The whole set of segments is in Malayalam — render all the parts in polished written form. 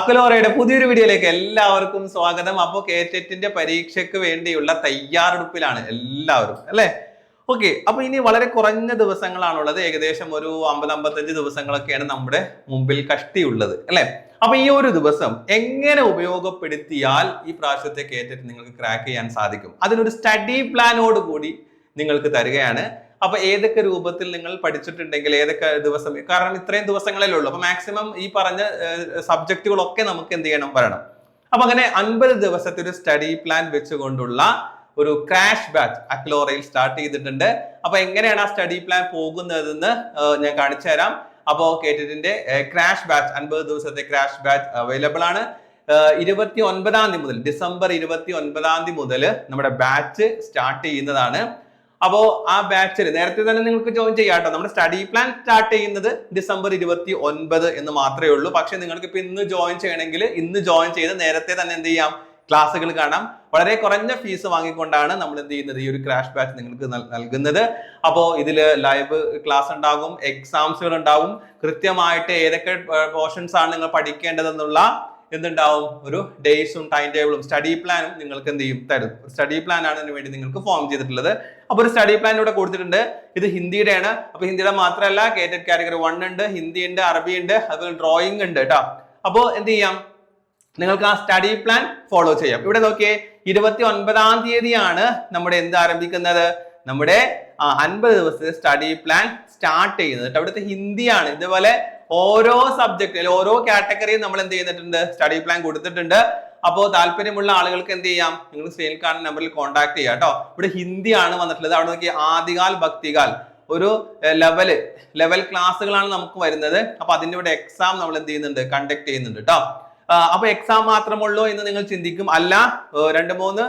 അക്ലോറയുടെ പുതിയൊരു വീഡിയോയിലേക്ക് എല്ലാവർക്കും സ്വാഗതം. അപ്പോൾ കേറ്ററ്റിന്റെ പരീക്ഷയ്ക്ക് വേണ്ടിയുള്ള തയ്യാറെടുപ്പിലാണ് എല്ലാവരും അല്ലേ? ഓക്കെ, അപ്പൊ ഇനി വളരെ കുറഞ്ഞ ദിവസങ്ങളാണുള്ളത്. ഏകദേശം ഒരു 50-55 ദിവസങ്ങളൊക്കെയാണ് നമ്മുടെ മുമ്പിൽ കഷ്ടിയുള്ളത് അല്ലെ? അപ്പൊ ഈ ഒരു ദിവസം എങ്ങനെ ഉപയോഗപ്പെടുത്തിയാൽ ഈ പ്രാവശ്യത്തെ കേറ്ററ്റ് നിങ്ങൾക്ക് ക്രാക്ക് ചെയ്യാൻ സാധിക്കും, അതിനൊരു സ്റ്റഡി പ്ലാനോട് കൂടി നിങ്ങൾക്ക് തരികയാണ്. അപ്പൊ ഏതൊക്കെ രൂപത്തിൽ നിങ്ങൾ പഠിച്ചിട്ടുണ്ടെങ്കിൽ ഏതൊക്കെ ദിവസം, കാരണം ഇത്രയും ദിവസങ്ങളല്ലേ ഉള്ളൂ, അപ്പൊ മാക്സിമം ഈ പറഞ്ഞ സബ്ജക്റ്റുകളൊക്കെ നമുക്ക് എന്ത് ചെയ്യണം, വരണം. അപ്പൊ അങ്ങനെ 50 ദിവസത്തെ ഒരു സ്റ്റഡി പ്ലാൻ വെച്ചുകൊണ്ടുള്ള ഒരു ക്രാഷ് ബാച്ച് അക്ലോറയിൽ സ്റ്റാർട്ട് ചെയ്തിട്ടുണ്ട്. അപ്പൊ എങ്ങനെയാണ് ആ സ്റ്റഡി പ്ലാൻ പോകുന്നതെന്ന് ഞാൻ കാണിച്ചു തരാം. അപ്പോ കേറ്ററ്റിന്റെ ക്രാഷ് ബാച്ച് 50 ദിവസത്തെ ക്രാഷ് ബാച്ച് അവൈലബിൾ ആണ്. 29-ാം തീയതി മുതൽ, ഡിസംബർ 29-ാം തീയതി മുതൽ നമ്മുടെ ബാച്ച് സ്റ്റാർട്ട് ചെയ്യുന്നതാണ്. അപ്പോ ആ ബാച്ചിൽ നേരത്തെ തന്നെ നിങ്ങൾക്ക് ജോയിൻ ചെയ്യാം കേട്ടോ. നമ്മുടെ സ്റ്റഡി പ്ലാൻ സ്റ്റാർട്ട് ചെയ്യുന്നത് ഡിസംബർ 29 എന്ന് മാത്രമേ ഉള്ളൂ. പക്ഷെ നിങ്ങൾക്ക് ഇപ്പൊ ഇന്ന് ജോയിൻ ചെയ്യണമെങ്കിൽ ഇന്ന് ജോയിൻ ചെയ്ത് നേരത്തെ തന്നെ എന്ത് ചെയ്യാം, ക്ലാസ്സുകൾ കാണാം. വളരെ കുറഞ്ഞ ഫീസ് വാങ്ങിക്കൊണ്ടാണ് നമ്മൾ എന്ത് ചെയ്യുന്നത്, ഈ ഒരു ക്രാഷ് ബാച്ച് നിങ്ങൾക്ക് നൽകുന്നത്. അപ്പോൾ ഇതിൽ ലൈവ് ക്ലാസ് ഉണ്ടാകും, എക്സാംസുകൾ ഉണ്ടാകും, കൃത്യമായിട്ട് ഏതൊക്കെ പോർഷൻസ് ആണ് നിങ്ങൾ പഠിക്കേണ്ടതെന്നുള്ള എന്തുണ്ടാവും, ഒരു ഡേയ്സും ടൈം ടേബിളും സ്റ്റഡി പ്ലാനും നിങ്ങൾക്ക് എന്ത് ചെയ്യും, തരും. സ്റ്റഡി പ്ലാൻ ആണ് ഇതിനു വേണ്ടി നിങ്ങൾക്ക് ഫോം ചെയ്തിട്ടുള്ളത്. അപ്പൊ ഒരു സ്റ്റഡി പ്ലാൻ ഇവിടെ കൊടുത്തിട്ടുണ്ട്. ഇത് ഹിന്ദിയുടെയാണ്. അപ്പൊ ഹിന്ദിയുടെ മാത്രമല്ല, കേറ്ററ്റ് കാറ്റഗറി 1 ഉണ്ട്, ഹിന്ദി ഉണ്ട്, അറബി ഉണ്ട്, അതുപോലെ ഡ്രോയിങ് ഉണ്ട് കേട്ടോ. അപ്പോ എന്ത് ചെയ്യാം, നിങ്ങൾക്ക് ആ സ്റ്റഡി പ്ലാൻ ഫോളോ ചെയ്യാം. ഇവിടെ നോക്കിയേ, 29-ാം തീയതിയാണ് നമ്മുടെ എന്ത് ആരംഭിക്കുന്നത്, നമ്മുടെ 50 ദിവസത്തെ സ്റ്റഡി പ്ലാൻ സ്റ്റാർട്ട് ചെയ്യുന്നത്. അവിടുത്തെ ഹിന്ദിയാണ്. ഇതുപോലെ ഓരോ സബ്ജക്ട്, ഓരോ കാറ്റഗറിയും നമ്മൾ എന്ത് ചെയ്തിട്ടുണ്ട്, സ്റ്റഡി പ്ലാൻ കൊടുത്തിട്ടുണ്ട്. അപ്പോൾ താല്പര്യമുള്ള ആളുകൾക്ക് എന്ത് ചെയ്യാം, നിങ്ങൾ സ്ക്രീനിൽ കാണുന്ന നമ്പറിൽ കോൺടാക്ട് ചെയ്യാം കേട്ടോ. ഇവിടെ ഹിന്ദിയാണ് വന്നിട്ടുള്ളത്. അവിടെ നോക്കി ആദികാൽ ഭക്തികാൽ ഒരു ലെവൽ ക്ലാസ്സുകളാണ് നമുക്ക് വരുന്നത്. അപ്പൊ അതിന്റെ ഇവിടെ എക്സാം നമ്മൾ എന്ത് ചെയ്യുന്നുണ്ട്, കണ്ടക്ട് ചെയ്യുന്നുണ്ട് കേട്ടോ. അപ്പൊ എക്സാം മാത്രമുള്ളൂ എന്ന് നിങ്ങൾ ചിന്തിക്കും. അല്ല, 2-3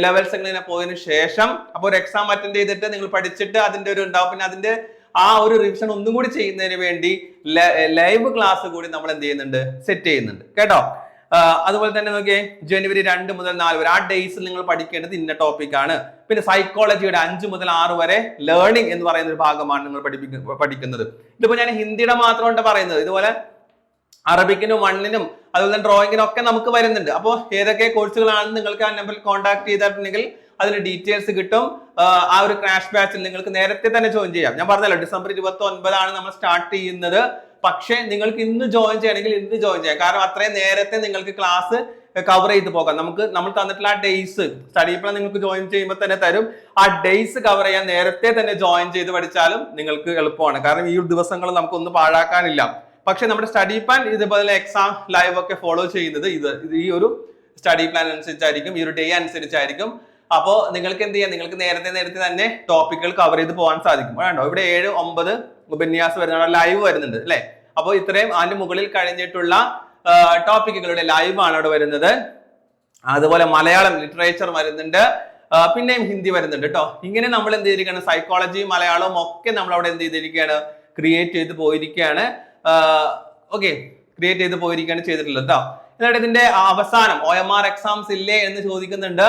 ലെവൽസ് ഇങ്ങനെ പോയതിനു ശേഷം അപ്പൊ ഒരു എക്സാം അറ്റൻഡ് ചെയ്തിട്ട് നിങ്ങൾ പഠിച്ചിട്ട് അതിന്റെ ഒരു ഉണ്ടാവും. പിന്നെ അതിന്റെ ആ ഒരു റിവിഷൻ ഒന്നും കൂടി ചെയ്യുന്നതിന് വേണ്ടി ലൈവ് ക്ലാസ് കൂടി നമ്മൾ എന്ത് ചെയ്യുന്നുണ്ട്, സെറ്റ് ചെയ്യുന്നുണ്ട് കേട്ടോ. അതുപോലെ തന്നെ നോക്കിയേ, ജനുവരി 2 മുതൽ 4 വരെ ആ ഡേയ്സിൽ നിങ്ങൾ പഠിക്കേണ്ടത് ഇന്ന ടോപ്പിക് ആണ്. പിന്നെ സൈക്കോളജിയുടെ 5 മുതൽ 6 വരെ ലേണിംഗ് എന്ന് പറയുന്ന ഒരു ഭാഗമാണ് നിങ്ങൾ പഠിക്കുന്നത്. ഇതിപ്പോ ഞാൻ ഹിന്ദിയുടെ മാത്രമാണ് പറയുന്നത്. ഇതുപോലെ അറബിക്കിനും 1-നും അതുപോലെ തന്നെ ഡ്രോയിങ്ങിനും ഒക്കെ നമുക്ക് വരുന്നുണ്ട്. അപ്പോൾ ഏതൊക്കെ കോഴ്സുകളാണെന്ന് നിങ്ങൾക്ക് ആ നമ്പറിൽ കോൺടാക്ട് ചെയ്തിട്ടുണ്ടെങ്കിൽ അതിന് ഡീറ്റെയിൽസ് കിട്ടും. ആ ഒരു ക്രാഷ് ബാച്ചിൽ നിങ്ങൾക്ക് നേരത്തെ തന്നെ ജോയിൻ ചെയ്യാം. ഞാൻ പറഞ്ഞല്ലോ, ഡിസംബർ 29 നമ്മൾ സ്റ്റാർട്ട് ചെയ്യുന്നത്. പക്ഷേ നിങ്ങൾക്ക് ഇന്ന് ജോയിൻ ചെയ്യണമെങ്കിൽ ഇന്ന് ജോയിൻ ചെയ്യാം. കാരണം അത്രയും നേരത്തെ നിങ്ങൾക്ക് ക്ലാസ് കവർ ചെയ്ത് പോകാം. നമ്മൾ തന്നിട്ടുള്ള ആ ഡേയ്സ് സ്റ്റഡി പ്ലാൻ നിങ്ങൾക്ക് ജോയിൻ ചെയ്യുമ്പോൾ തന്നെ തരും. ആ ഡേയ്സ് കവർ ചെയ്യാൻ നേരത്തെ തന്നെ ജോയിൻ ചെയ്ത് പഠിച്ചാലും നിങ്ങൾക്ക് എളുപ്പമാണ്. കാരണം ഈ ദിവസങ്ങൾ നമുക്കൊന്നും പാഴാക്കാനില്ല. പക്ഷെ നമ്മുടെ സ്റ്റഡി പ്ലാൻ ഇതുപോലെ എക്സാം ലൈവ് ഒക്കെ ഫോളോ ചെയ്യുന്നത് ഈ ഒരു സ്റ്റഡി പ്ലാൻ അനുസരിച്ചായിരിക്കും, ഈ ഒരു ഡേ അനുസരിച്ചായിരിക്കും. അപ്പോൾ നിങ്ങൾക്ക് എന്ത് ചെയ്യാം, നിങ്ങൾക്ക് നേരത്തെ തന്നെ ടോപ്പിക്കുകൾ കവർ ചെയ്ത് പോകാൻ സാധിക്കും. വേണ്ടോ, ഇവിടെ 7-9 ഉപന്യാസം വരുന്ന ലൈവ് വരുന്നുണ്ട് അല്ലെ? അപ്പോൾ ഇത്രയും അതിന്റെ മുകളിൽ കഴിഞ്ഞിട്ടുള്ള ടോപ്പിക്കുകളുടെ ലൈവ് ആണ് അവിടെ വരുന്നത്. അതുപോലെ മലയാളം ലിറ്ററേച്ചർ വരുന്നുണ്ട്, പിന്നെയും ഹിന്ദി വരുന്നുണ്ട് കേട്ടോ. ഇങ്ങനെ നമ്മൾ എന്ത് ചെയ്തിരിക്കുകയാണ്, സൈക്കോളജിയും മലയാളവും ഒക്കെ നമ്മൾ അവിടെ എന്ത് ചെയ്തിരിക്കുകയാണ്, ക്രിയേറ്റ് ചെയ്ത് പോയിരിക്കുകയാണ്. ക്രിയേറ്റ് ചെയ്ത് പോയിരിക്കുകയാണ് ചെയ്തിട്ടുള്ളത് കേട്ടോ. എന്നിട്ട് ഇതിന്റെ അവസാനം OMR എക്സാംസ് ഇല്ലേ എന്ന് ചോദിക്കുന്നുണ്ട്.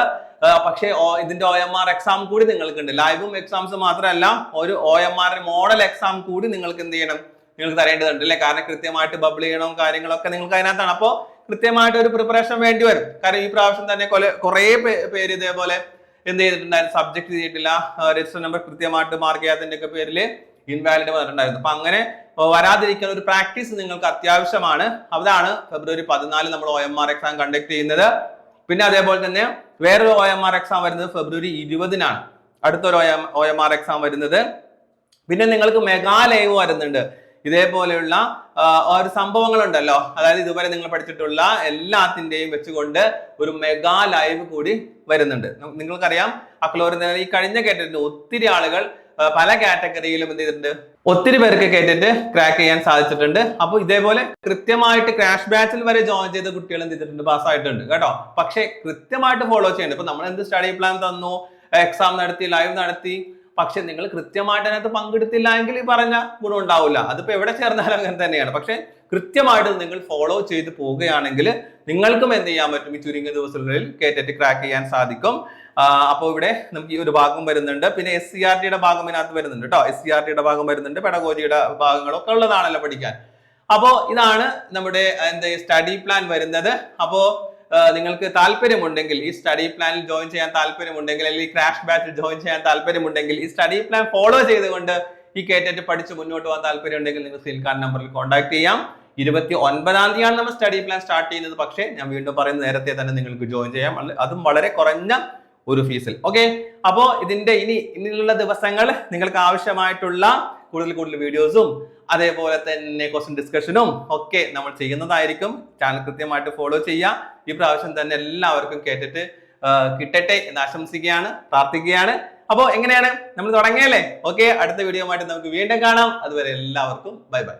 പക്ഷേ ഇതിന്റെ OMR എക്സാം കൂടി നിങ്ങൾക്കുണ്ട്. ലൈവും എക്സാംസ് മാത്രമല്ല, ഒരു OMR മോഡൽ എക്സാം കൂടി നിങ്ങൾക്ക് എന്ത് ചെയ്യണം, നിങ്ങൾക്ക് തരേണ്ടതുണ്ട് അല്ലെ? കാരണം കൃത്യമായിട്ട് ബബിൾ ചെയ്യണം, കാര്യങ്ങളൊക്കെ നിങ്ങൾക്ക് അതിനകത്താണ്. അപ്പോൾ കൃത്യമായിട്ട് ഒരു പ്രിപ്പറേഷൻ വേണ്ടി വരും. കാരണം ഈ പ്രാവശ്യം തന്നെ കുറെ പേര് ഇതേപോലെ എന്ത് ചെയ്തിട്ടുണ്ടായിരുന്നു, സബ്ജക്ട് ചെയ്തിട്ടില്ല, രജിസ്റ്റർ നമ്പർ കൃത്യമായിട്ട് മാർക്ക് ചെയ്യാത്തതിന്റെ ഒക്കെ പേരിൽ ഇൻവാലിഡ് വന്നിട്ടുണ്ടായിരുന്നു. അപ്പൊ അങ്ങനെ വരാതിരിക്കാൻ ഒരു പ്രാക്ടീസ് നിങ്ങൾക്ക് അത്യാവശ്യമാണ്. അതാണ് ഫെബ്രുവരി 14 നമ്മൾ OMR എക്സാം കണ്ടക്ട് ചെയ്യുന്നത്. പിന്നെ അതേപോലെ തന്നെ വേറൊരു OMR എക്സാം വരുന്നത് ഫെബ്രുവരി 20-നാണ്. അടുത്തൊരു OMR എക്സാം വരുന്നത്. പിന്നെ നിങ്ങൾക്ക് മെഗാ ലൈവ് വരുന്നുണ്ട്. ഇതേപോലെയുള്ള ഒരു സംഭവങ്ങളുണ്ടല്ലോ, അതായത് ഇതുവരെ നിങ്ങൾ പഠിച്ചിട്ടുള്ള എല്ലാത്തിന്റെയും വെച്ചുകൊണ്ട് ഒരു മെഗാ ലൈവ് കൂടി വരുന്നുണ്ട്. നിങ്ങൾക്കറിയാം, അക്ലോറിൽ ഈ കഴിഞ്ഞ കേട്ടിട്ടുണ്ട് ഒത്തിരി ആളുകൾ പല കാറ്റഗറിയിലും എന്ത് ചെയ്തിട്ടുണ്ട്, ഒത്തിരി പേർക്ക് കേട്ടിട്ട് ക്രാക്ക് ചെയ്യാൻ സാധിച്ചിട്ടുണ്ട്. അപ്പൊ ഇതേപോലെ കൃത്യമായിട്ട് ക്രാഷ് ബാച്ചിൽ വരെ ജോയിൻ ചെയ്ത കുട്ടികൾ എന്ത് ചെയ്തിട്ടുണ്ട്, പാസ്സായിട്ടുണ്ട് കേട്ടോ. പക്ഷെ കൃത്യമായിട്ട് ഫോളോ ചെയ്യണം. ഇപ്പൊ നമ്മൾ എന്ത് സ്റ്റഡി പ്ലാൻ തന്നു, എക്സാം നടത്തി, ലൈവ് നടത്തി, പക്ഷെ നിങ്ങൾ കൃത്യമായിട്ട് അതിനകത്ത് പങ്കെടുത്തില്ല എങ്കിൽ ഈ പറഞ്ഞ ഗുണം ഉണ്ടാവില്ല. അതിപ്പോ എവിടെ ചേർന്നാലും അങ്ങനെ തന്നെയാണ്. പക്ഷെ കൃത്യമായിട്ട് നിങ്ങൾ ഫോളോ ചെയ്ത് പോവുകയാണെങ്കിൽ നിങ്ങൾക്കും എന്ത് ചെയ്യാൻ പറ്റും, ഈ ചുരുങ്ങിയ ദിവസങ്ങളിൽ കേറ്ററ്റ് ക്രാക്ക് ചെയ്യാൻ സാധിക്കും. അപ്പോൾ ഇവിടെ നമുക്ക് ഈ ഒരു ഭാഗം വരുന്നുണ്ട്. പിന്നെ SCRT ഭാഗം ഇതിനകത്ത് വരുന്നുണ്ട് കേട്ടോ. SCRT ഭാഗം വരുന്നുണ്ട്, പെഡഗോജിയുടെ ഭാഗങ്ങളൊക്കെ ഉള്ളതാണല്ലോ പഠിക്കാൻ. അപ്പോ ഇതാണ് നമ്മുടെ സ്റ്റഡി പ്ലാൻ വരുന്നത്. അപ്പോ നിങ്ങൾക്ക് താല്പര്യമുണ്ടെങ്കിൽ, ഈ സ്റ്റഡി പ്ലാനിൽ ജോയിൻ ചെയ്യാൻ താല്പര്യമുണ്ടെങ്കിൽ, അല്ലെങ്കിൽ ക്രാഷ് ബാച്ചിൽ ജോയിൻ ചെയ്യാൻ താല്പര്യമുണ്ടെങ്കിൽ, ഈ സ്റ്റഡി പ്ലാൻ ഫോളോ ചെയ്തുകൊണ്ട് ഈ കേറ്ററ്റ് പഠിച്ച് മുന്നോട്ട് പോകാൻ താല്പര്യം ഉണ്ടെങ്കിൽ നിങ്ങൾ സ്ക്രീൻ നമ്പറിൽ കോൺടാക്ട് ചെയ്യാം. 29-ാം തീയതിയാണ് നമ്മൾ സ്റ്റഡി പ്ലാൻ സ്റ്റാർട്ട് ചെയ്യുന്നത്. പക്ഷേ ഞാൻ വീണ്ടും പറയുന്നത്, നേരത്തെ തന്നെ നിങ്ങൾക്ക് ജോയിൻ ചെയ്യാം, അതും വളരെ കുറഞ്ഞ ഒരു ഫീസിൽ. ഓക്കെ, അപ്പോ ഇനിയുള്ള ദിവസങ്ങൾ നിങ്ങൾക്ക് ആവശ്യമായിട്ടുള്ള കൂടുതൽ വീഡിയോസും അതേപോലെ തന്നെ ക്വസ്റ്റ്യൻ ഡിസ്കഷനും ഒക്കെ നമ്മൾ ചെയ്യുന്നതായിരിക്കും. ചാനൽ കൃത്യമായിട്ട് ഫോളോ ചെയ്യുക. ഈ പ്രാവശ്യം തന്നെ എല്ലാവർക്കും കേട്ടിട്ട് കിട്ടട്ടെ എന്ന് ആശംസിക്കുകയാണ്, പ്രാർത്ഥിക്കുകയാണ്. അപ്പോ എങ്ങനെയാണ്, നമ്മൾ തുടങ്ങിയല്ലേ? ഓക്കെ, അടുത്ത വീഡിയോ ആയിട്ട് നമുക്ക് വീണ്ടും കാണാം. അതുവരെ എല്ലാവർക്കും ബൈ ബൈ.